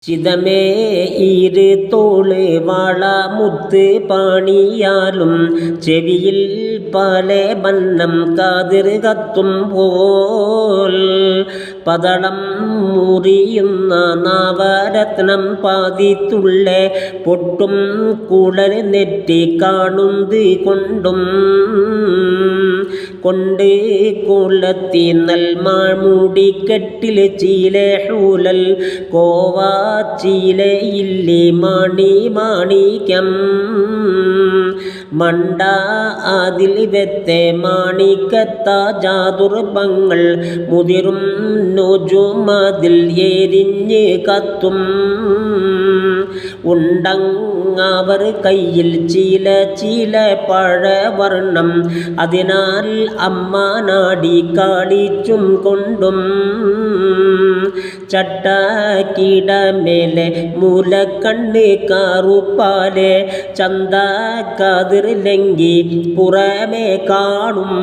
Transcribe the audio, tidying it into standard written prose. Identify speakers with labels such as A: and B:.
A: ചിതമേ ഈര് തോള് വാള മുത്ത് പാണിയാലും ചെവിയിൽ പല ബന്നം കാതിർ കത്തും പോൽ പതളം മുറിയുന്ന നവരത്നം പാതിത്തുള്ള പൊട്ടും കുളർ നെറ്റി കാണുന്നത് കൊണ്ടും കൊണ്ട് കുളത്തി നൽമാൾമൂടിക്കെട്ടിൽ ചീലൂലൽ കോവാച്ചീലയില്ലേ മാണി മാണിക്യം മണ്ട അതിൽ വെത്തെ മാണിക്കത്ത ജാതുർഭങ്ങൾ മുതിരും നോജുമതിൽ എരിഞ്ഞ് കത്തും ഉണ്ടങ്ങവർ കയ്യിൽ ചീല പഴവർണ്ണം അതിനാൽ അമ്മ നാടി കാളിച്ചും കൊണ്ടും ചട്ടക്കിടമേലെ മൂലക്കണ്ണ് കാറുപ്പാലെ ചന്ത കതിർ ലങ്കി പുറമേ കാണും.